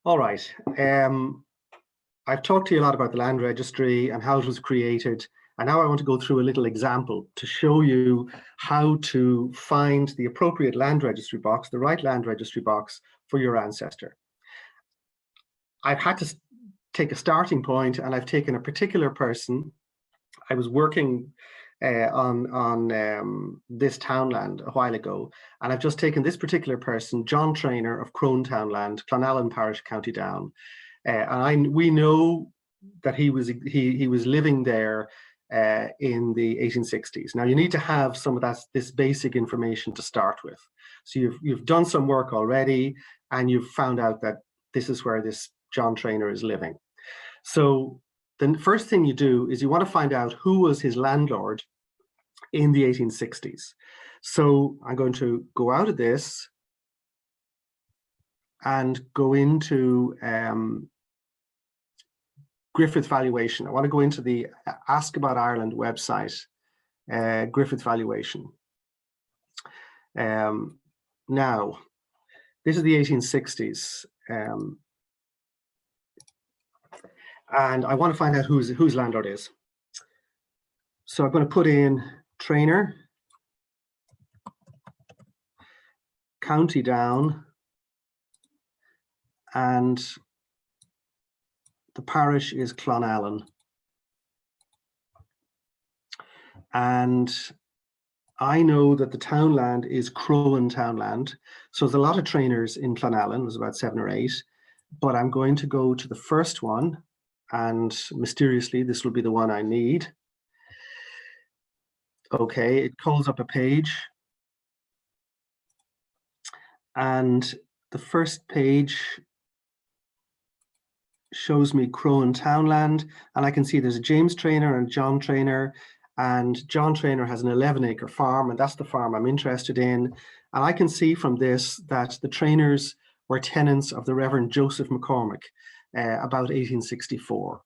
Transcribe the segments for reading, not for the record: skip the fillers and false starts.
All right. I've talked to you a lot about the land registry and how it was created. And now I want to go through a little example to show you how to find the appropriate land registry box, the right land registry box for your ancestor. I've had to take a starting point, and I've taken a particular person. I was working on this townland a while ago, and I've just taken this particular person, John Traynor of Crone Townland, Clonallen Parish, County Down, and we know that he was living there in the 1860s. Now you need to have some of this basic information to start with. So you've done some work already, and you've found out that this is where this John Traynor is living. So the first thing you do is you want to find out who was his landlord in the 1860s. So I'm going to go out of this and go into Griffith Valuation. I want to go into the Ask About Ireland website, Griffith Valuation. Now, this is the 1860s. And I want to find out whose landlord is. So I'm going to put in Traynor, County Down, and the parish is Clonallen. And I know that the townland is Crone Townland. So there's a lot of Traynors in Clonallen, there's about 7 or 8, but I'm going to go to the first one, and mysteriously this will be the one I need. Okay, it calls up a page, and the first page shows me Crone Townland, and I can see there's a James Traynor and John Traynor, and John Traynor has an 11-acre farm, and that's the farm I'm interested in. And I can see from this that the Traynors were tenants of the Reverend Joseph McCormick about 1864.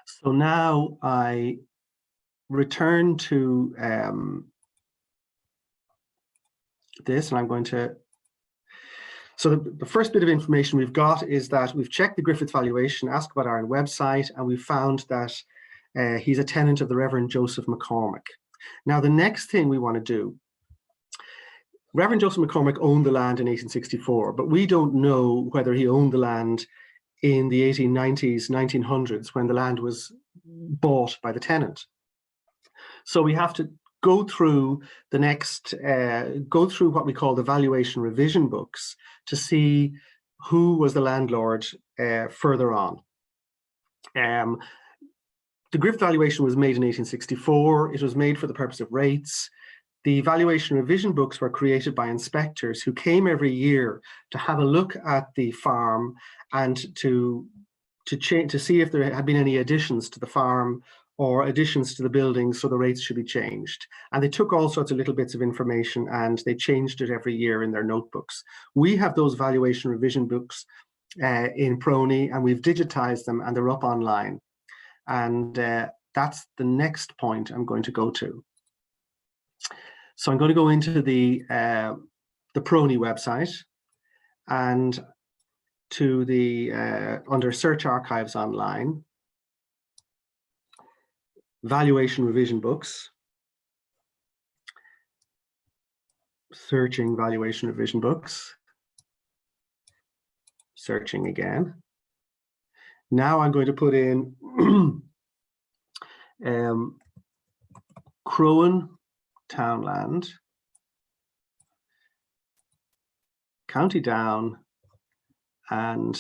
So now I return to this, and I'm going to, so the first bit of information we've got is that we've checked the Griffith Valuation, Ask About Ireland website, and we found that he's a tenant of the Reverend Joseph McCormick. Now the next thing we want to do, Reverend Joseph McCormick owned the land in 1864, but we don't know whether he owned the land in the 1890s, 1900s, when the land was bought by the tenant. So we have to go through the next, go through what we call the valuation revision books to see who was the landlord further on. The Griffith valuation was made in 1864. It was made for the purpose of rates. The valuation revision books were created by inspectors who came every year to have a look at the farm and to see if there had been any additions to the farm or additions to the buildings, so the rates should be changed. And they took all sorts of little bits of information and they changed it every year in their notebooks. We have those valuation revision books in PRONI, and we've digitized them, and they're up online. And that's the next point I'm going to go to. So I'm going to go into the PRONI website and to the under Search Archives Online, Valuation Revision Books, searching Valuation Revision Books, searching again. Now I'm going to put in Crone Townland, County Down, and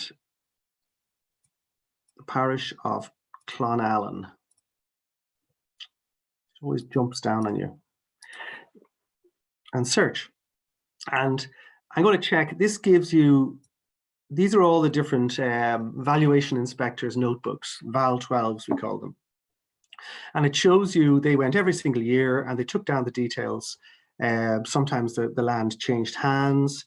the parish of Clonallen. It always jumps down on you. And search. And I'm going to check, this gives you, these are all the different valuation inspectors' notebooks, Val 12s we call them. And it shows you they went every single year and they took down the details. Sometimes the land changed hands.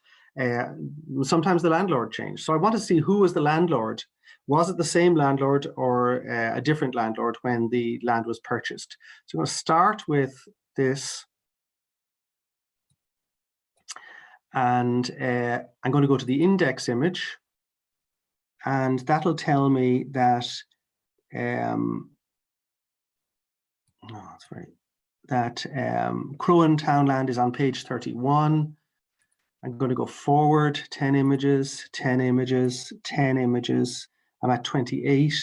Sometimes the landlord changed. So I want to see who was the landlord. Was it the same landlord or a different landlord when the land was purchased? So I'm going to start with this. And I'm going to go to the index image. and that'll tell me that Crowan Townland is on page 31. I'm going to go forward 10 images, 10 images, 10 images. I'm at 28.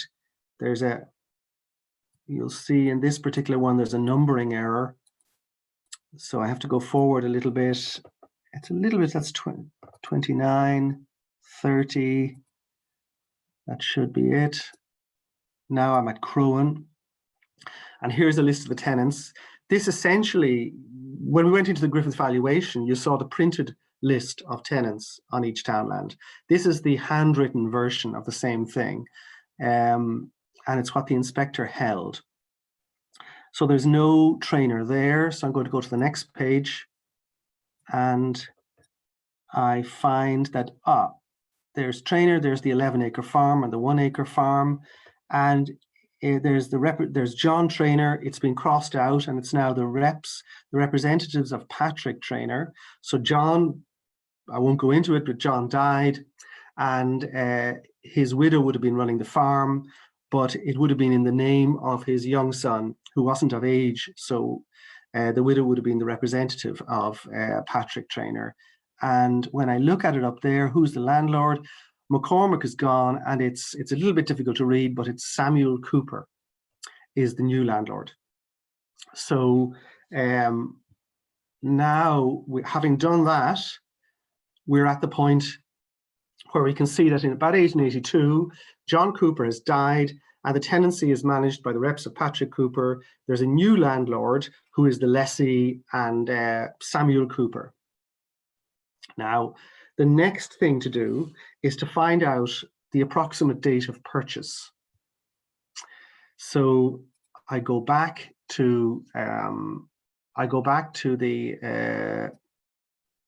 You'll see in this particular one, there's a numbering error. So I have to go forward a little bit. It's a little bit, that's 29, 30. That should be it. Now I'm at Crowan. And here's a list of the tenants. This essentially, when we went into the Griffith valuation, you saw the printed list of tenants on each townland. This is the handwritten version of the same thing. And it's what the inspector held. So there's no trainer there. So I'm going to go to the next page. And I find that, there's trainer, there's the 11-acre farm and the 1-acre farm. And there's John Trainer. It's been crossed out, and it's now the representatives of Patrick Trainer. So John, I won't go into it, but John died, and his widow would have been running the farm, but it would have been in the name of his young son, who wasn't of age. So the widow would have been the representative of Patrick Trainer. And when I look at it up there, who's the landlord? McCormick is gone, and it's a little bit difficult to read, but it's Samuel Cooper is the new landlord. So now, having done that, we're at the point where we can see that in about 1882, John Cooper has died, and the tenancy is managed by the reps of Patrick Cooper. There's a new landlord who is the lessee, and Samuel Cooper. Now, the next thing to do is to find out the approximate date of purchase. So I go back to the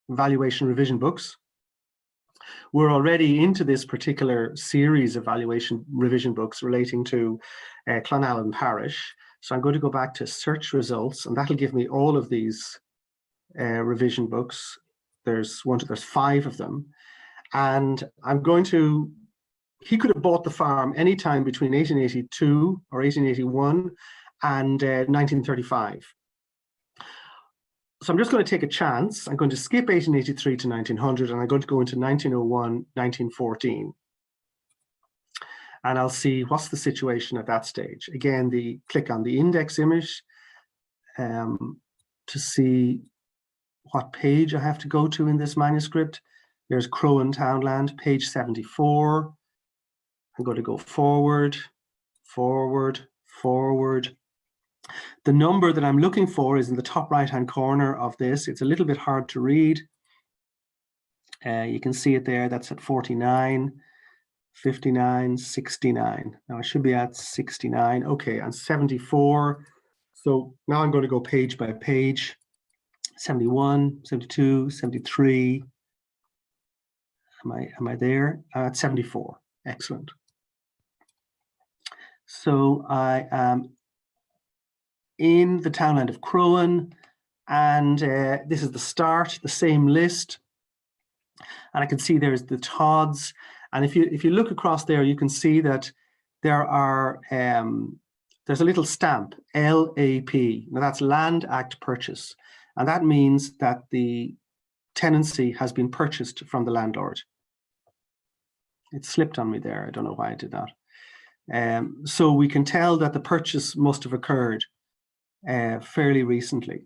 valuation revision books. We're already into this particular series of valuation revision books relating to Clonallen Parish. So I'm going to go back to search results, and that'll give me all of these revision books. There's 5 of them, and I'm going to, he could have bought the farm anytime between 1882 or 1881 and 1935. So I'm just going to take a chance. I'm going to skip 1883 to 1900, and I'm going to go into 1901, 1914. And I'll see what's the situation at that stage. Again, click on the index image to see what page I have to go to in this manuscript. There's Crowan Townland, page 74. I'm going to go forward, forward, forward. The number that I'm looking for is in the top right-hand corner of this. It's a little bit hard to read. You can see it there. That's at 49, 59, 69. Now I should be at 69. Okay, and 74. So now I'm going to go page by page. 71, 72, 73. Am I there? At 74. Excellent. So I am in the townland of Crowan, and this is the start, the same list. And I can see there's the Todds. And if you look across there, you can see that there are there's a little stamp, LAP. Now that's Land Act Purchase. And that means that the tenancy has been purchased from the landlord. It slipped on me there. I don't know why I did that. So we can tell that the purchase must have occurred fairly recently.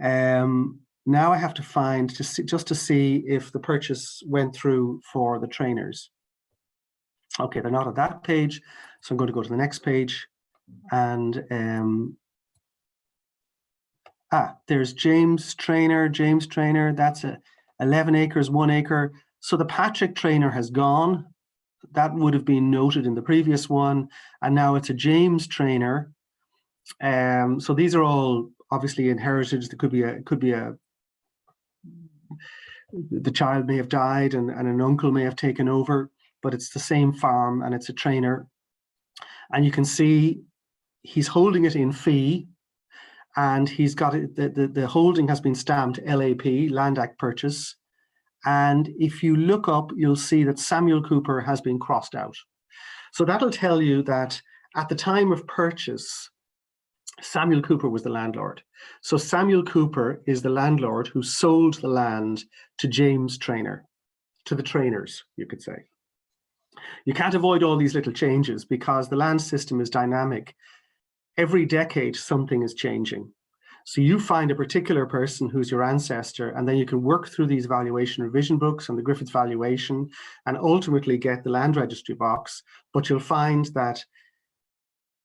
Now I have to find, just to see if the purchase went through for the trainers. Okay, they're not at that page. So I'm going to go to the next page. And there's James Trainer, that's 11 acres, 1 acre. So the Patrick Trainer has gone. That would have been noted in the previous one. And now it's a James Trainer. So these are all obviously inherited. There could be the child may have died and an uncle may have taken over, but it's the same farm and it's a trainer. And you can see he's holding it in fee. And he's got it, the holding has been stamped LAP, Land Act Purchase, And if you look up, you'll see that Samuel Cooper has been crossed out. So that'll tell you that at the time of purchase, Samuel Cooper was the landlord. So Samuel Cooper is the landlord who sold the land to James Traynor, to the Traynors, you could say. You can't avoid all these little changes because the land system is dynamic. Every decade, something is changing. So you find a particular person who's your ancestor, and then you can work through these valuation revision books and the Griffiths valuation and ultimately get the land registry box. But you'll find that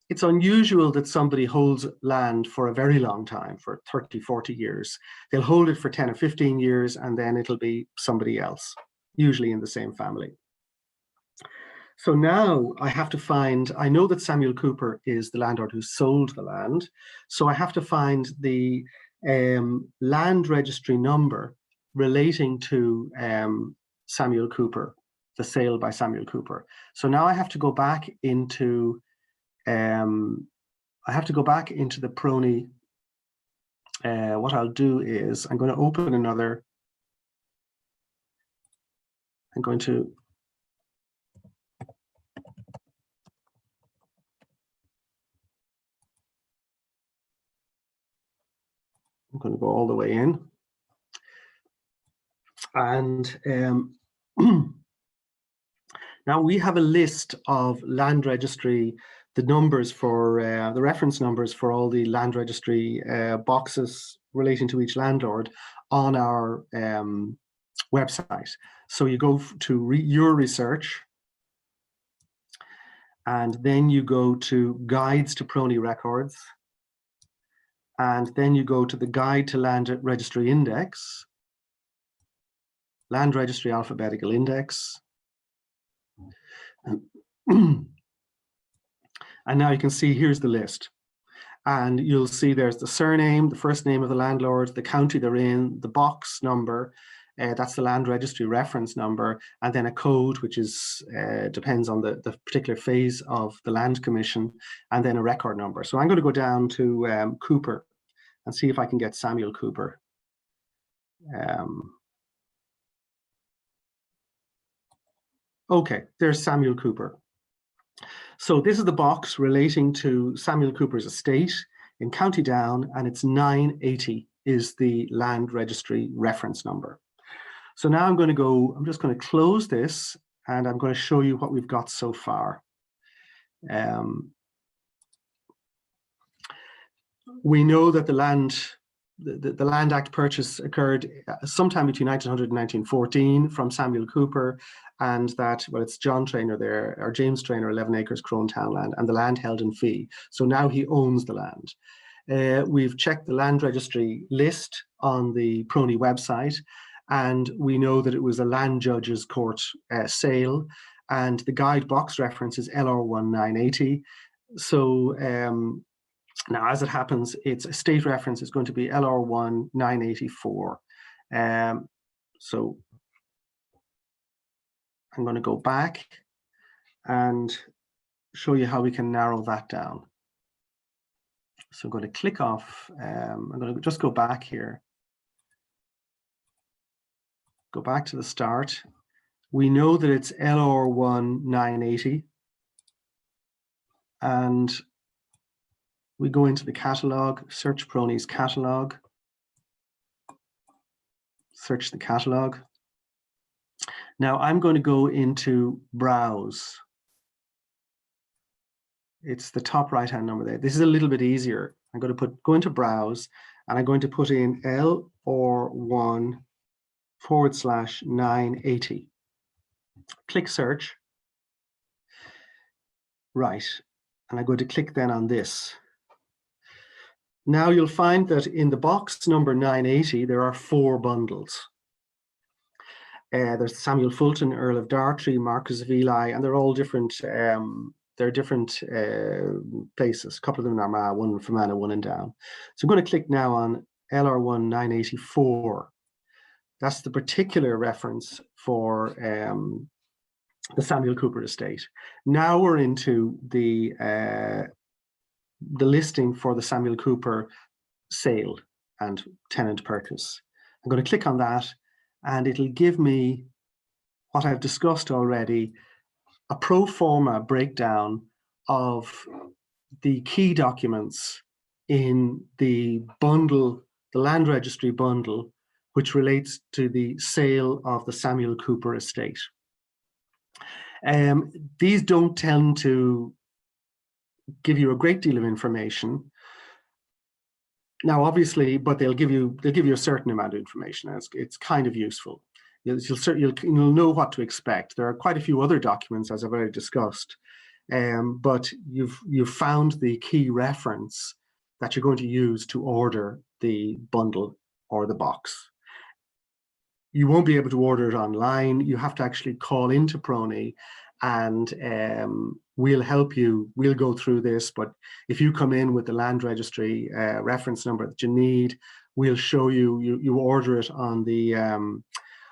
it's unusual that somebody holds land for a very long time, for 30, 40 years. They'll hold it for 10 or 15 years, and then it'll be somebody else, usually in the same family. So now I have to find, I know that Samuel Cooper is the landlord who sold the land. So I have to find the land registry number relating to Samuel Cooper, the sale by Samuel Cooper. So now I have to go back into, the PRONI. What I'll do is I'm going to open another, I'm going to go all the way in. And now we have a list of land registry, the numbers for the reference numbers for all the land registry boxes relating to each landlord on our website. So you go to your research, and then you go to guides to PRONI records, and then you go to the guide to land registry index, land registry alphabetical index. And now you can see here's the list. And you'll see there's the surname, the first name of the landlord, the county they're in, the box number, that's the land registry reference number, and then a code, which is depends on the particular phase of the land commission, and then a record number. So I'm going to go down to Cooper and see if I can get Samuel Cooper. Okay, there's Samuel Cooper. So this is the box relating to Samuel Cooper's estate in County Down, and it's 980 is the land registry reference number. So now I'm just going to close this, and I'm going to show you what we've got so far. We know that the Land Act purchase occurred sometime between 1900 and 1914 from Samuel Cooper, and that, well, it's John Traynor there, or James Traynor, 11 acres Crone Townland, and the land held in fee. So now he owns the land. We've checked the land registry list on the PRONI website, and we know that it was a land judge's court sale, and the guide box reference is LR1 980. So now, as it happens, its estate reference is going to be LR1 984. So I'm going to go back and show you how we can narrow that down. So I'm going to click off. I'm going to just go back here. Go back to the start. We know that it's LR1 980. And we go into the catalog, search PRONI's catalog, search the catalog. Now I'm going to go into browse. It's the top right-hand number there. This is a little bit easier. I'm going to go into browse, and I'm going to put in LR1/980. Click search. Right, and I'm going to click then on this. Now you'll find that in the box number 980, there are 4 bundles. There's Samuel Fulton, Earl of Dartry, Marquis of Ely, and they're all different. They're different places. A couple of them in Armagh, one in Fermanagh, one in Down. So I'm going to click now on LR1 984. That's the particular reference for the Samuel Cooper estate. Now we're into the listing for the Samuel Cooper sale and tenant purchase. I'm going to click on that, and it'll give me what I've discussed already, a pro forma breakdown of the key documents in the bundle, the land registry bundle, which relates to the sale of the Samuel Cooper estate. These don't tend to give you a great deal of information. Now, obviously, but they'll give you a certain amount of information. It's kind of useful. You'll know what to expect. There are quite a few other documents, as I've already discussed, but you've found the key reference that you're going to use to order the bundle or the box. You won't be able to order it online. You have to actually call into PRONI, and we'll help you. We'll go through this, but if you come in with the land registry reference number that you need, we'll show you. You order it on the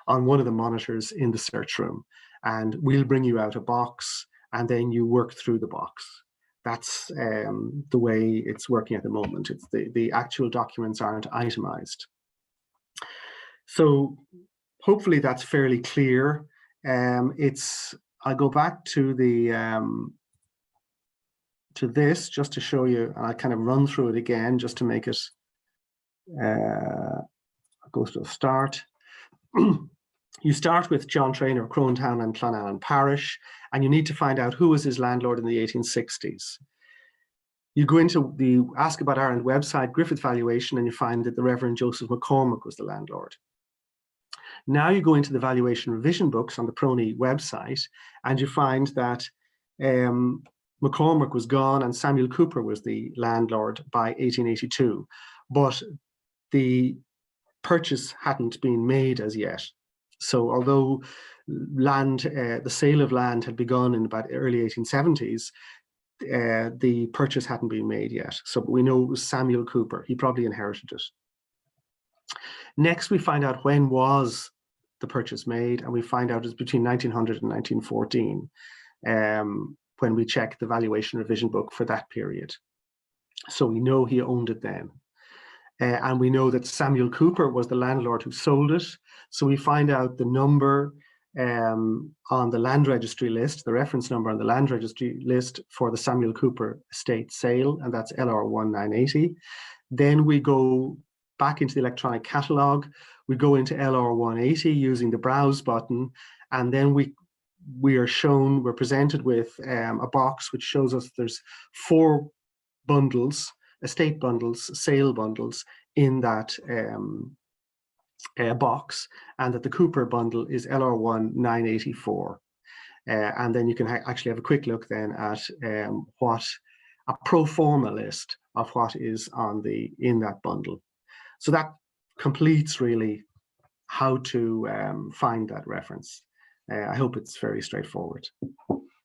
on one of the monitors in the search room, and we'll bring you out a box, and then you work through the box. That's the way it's working at the moment. It's the actual documents aren't itemized. So hopefully that's fairly clear. I'll go back to the to this just to show you, and I'll kind of run through it again just to make it go to a start. You start with John Traynor, Cronetown and Clonallen Parish, and you need to find out who was his landlord in the 1860s. You go into the Ask About Ireland website, Griffith Valuation, and you find that the Reverend Joseph McCormick was the landlord. Now you go into the valuation revision books on the PRONI website, and you find that McCormick was gone and Samuel Cooper was the landlord by 1882, but the purchase hadn't been made as yet. So although the sale of land had begun in about early 1870s, the purchase hadn't been made yet. So we know it was Samuel Cooper. He probably inherited it. Next, we find out when was the purchase made, and we find out it's between 1900 and 1914 when we check the valuation revision book for that period. So we know he owned it then. And we know that Samuel Cooper was the landlord who sold it. So we find out the number on the land registry list, the reference number on the land registry list for the Samuel Cooper estate sale, and that's LR1980. Then we go back into the electronic catalogue. We go into LR180 using the browse button, and then we're presented with a box which shows us there's 4 bundles, estate bundles, sale bundles in that box, and that the Cooper bundle is LR1984. And then you can actually have a quick look then at what a pro forma list of what is in that bundle. So that completes really how to find that reference. I hope it's very straightforward.